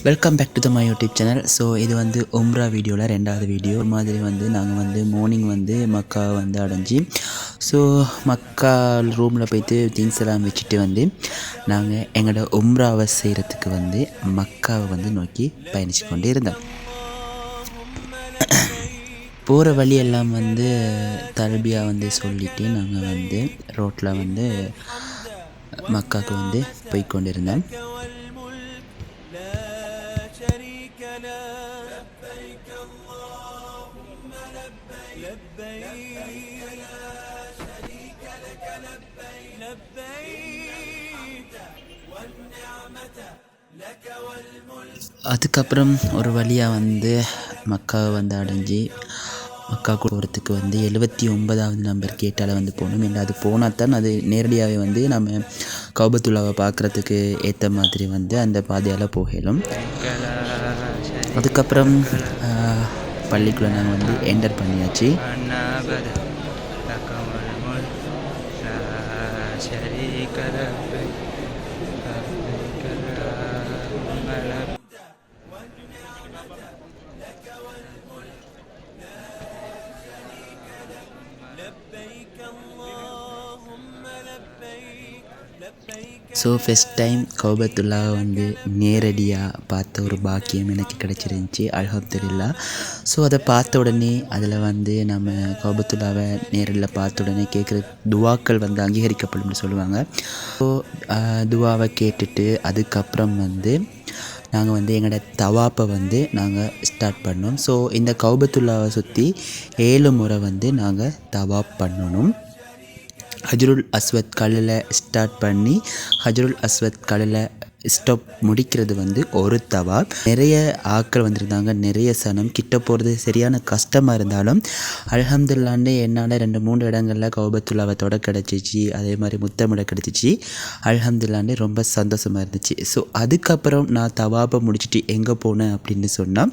Welcome back to the my YouTube channel. So இது வந்து உம்ரா வீடியோவில் ரெண்டாவது வீடியோ மாதிரி வந்து நாங்கள் வந்து மார்னிங் வந்து மக்கா வந்து அடைஞ்சி ஸோ மக்கா ரூமில் போய்ட்டு திங்ஸ் எல்லாம் வச்சுட்டு வந்து நாங்கள் எங்களோட உம்ராவை செய்கிறதுக்கு வந்து மக்காவை வந்து நோக்கி பயணித்து கொண்டு இருந்தோம். போகிற வழியெல்லாம் வந்து தல்பியாக வந்து சொல்லிவிட்டு நாங்கள் வந்து ரோட்டில் வந்து மக்காவுக்கு வந்து போய்கொண்டு இருந்தோம். அதுக்கப்புறம் ஒரு வழியாக வந்து மக்காவை வந்து அடைஞ்சி மக்கா போகிறதுக்கு வந்து 79வது நம்பர் கேட்டால் வந்து போகணும். இல்லை அது போனால் தான் அது நேரடியாகவே வந்து நம்ம கௌபத்துல்லாவை பார்க்குறதுக்கு ஏற்ற மாதிரி வந்து அந்த பாதையால் போகலும். அதுக்கப்புறம் பள்ளிக்குள்ளே நாங்கள் வந்து என்டர் பண்ணியாச்சு. ஸோ ஃபஸ்ட் டைம் கௌபத்துல்லாவை வந்து நேரடியாக பார்த்த ஒரு பாக்கியம் எனக்கு கிடச்சிருந்துச்சி, அல்ஹம்துலில்லாஹ். ஸோ அதை பார்த்த உடனே அதில் வந்து நம்ம கௌபத்துல்லாவை நேரில் பார்த்த உடனே கேட்குற துவாக்கள் வந்து அங்கீகரிக்கப்படும்னு சொல்லுவாங்க. ஸோ துவாவை கேட்டுட்டு அதுக்கப்புறம் வந்து நாங்கள் வந்து எங்களோட தவாப்பை வந்து நாங்கள் ஸ்டார்ட் பண்ணோம். ஸோ இந்த கௌபத்துல்லாவை சுற்றி 7 முறை வந்து நாங்கள் தவாப் பண்ணணும். ஹஜ்ருல் அஸ்வத் கல்லில் ஸ்டார்ட் பண்ணி ஹஜ்ருல் அஸ்வத் கல்லில் ஸ்டாப் முடிக்கிறது வந்து ஒரு தவாப். நிறைய ஆட்கள் வந்திருந்தாங்க, நிறைய சனம் கிட்ட போகிறது சரியான கஷ்டமாக இருந்தாலும் அல்ஹம்துலில்லாஹ் என்னால் 2-3 இடங்களில் கௌபத்துல்லாவை தொட கிடச்சிச்சு, அதே மாதிரி முத்தமிட கிடச்சிச்சு. அல்ஹம்துலில்லாஹ் ரொம்ப சந்தோஷமாக இருந்துச்சு. ஸோ அதுக்கப்புறம் நான் தவாப்பை முடிச்சுட்டு எங்கே போனேன் அப்படின்னு சொன்னால்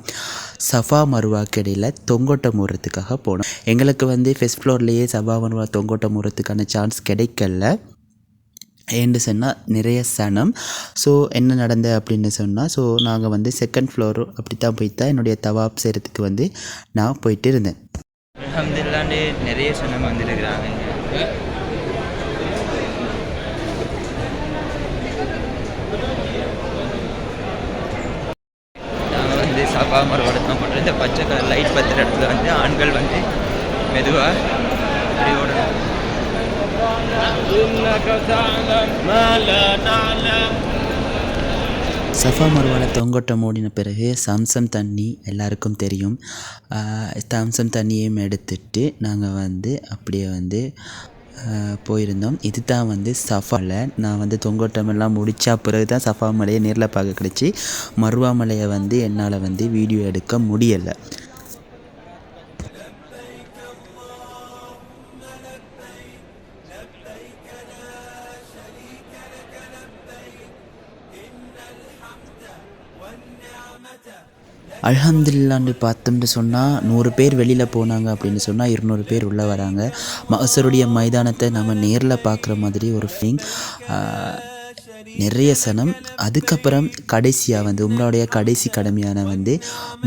சஃபா மருவாக்கு இடையில் தொங்கோட்டம் ஓடுறதுக்காக போனோம். எங்களுக்கு வந்து ஃபஸ்ட் ஃப்ளோர்லேயே சஃபா மருவா தொங்கோட்டம் ஓடுறதுக்கான சான்ஸ் கிடைக்கல. ஏன்னு சொன்னால் நிறைய சனம். ஸோ என்ன நடந்த அப்படின்னு சொன்னால், ஸோ நாங்கள் வந்து செகண்ட் ஃப்ளோர் அப்படி தான் போய்த்தான் என்னுடைய தவாப் செய்கிறதுக்கு வந்து நான் போயிட்டு இருந்தேன். அல்ஹம்துலில்லாஹ் நிறைய சனம் வந்துருக்குறாங்க. நாங்கள் வந்து சஃபா மருவா தான் பண்ணுறோம். இந்த பச்சை கலர் லைட் பத்துற இடத்துல வந்து ஆண்கள் வந்து மெதுவாக அப்படி ஓடணும். சஃபா மருவாவில் தொங்கோட்டம் ஓடின பிறகு சம்சம் தண்ணி எல்லாருக்கும் தெரியும். சம்சம் தண்ணியையும் எடுத்துட்டு நாங்கள் வந்து அப்படியே வந்து போயிருந்தோம். இது தான் வந்து சஃபாவில் நான் வந்து தொங்கோட்டம் எல்லாம் முடித்தா பிறகு தான் சஃபா மலையை நேரில் பார்க்க கிடச்சி. மருவா மலையை வந்து என்னால் வந்து வீடியோ எடுக்க முடியலை. அல்ஹம்துலில்லாஹ்னு பார்த்தோம்னு சொன்னால் 100 பேர் வெளியில் போனாங்க அப்படின்னு சொன்னால் 200 பேர் உள்ளே வராங்க. மஹ்ஷருடைய மைதானத்தை நம்ம நேரில் பார்க்குற மாதிரி ஒரு ஃபீலிங், நிறைய சனம். அதுக்கப்புறம் கடைசியாக வந்து உம்ராவுடைய கடைசி கடமையான வந்து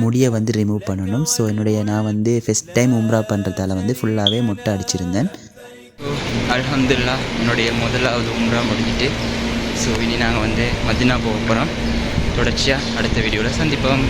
முடியை வந்து ரிமூவ் பண்ணணும். ஸோ நான் வந்து ஃபஸ்ட் டைம் உம்ரா பண்ணுறதால வந்து ஃபுல்லாகவே மொட்டை அடிச்சிருந்தேன். அல்ஹம்துலில்லாஹ் என்னுடைய முதலாவது உம்ரா முடிஞ்சிட்டு. ஸோ இனி நாங்கள் வந்து மதினா போக போகிறோம். தொடர்ச்சியாக அடுத்த வீடியோவில் சந்திப்போம்.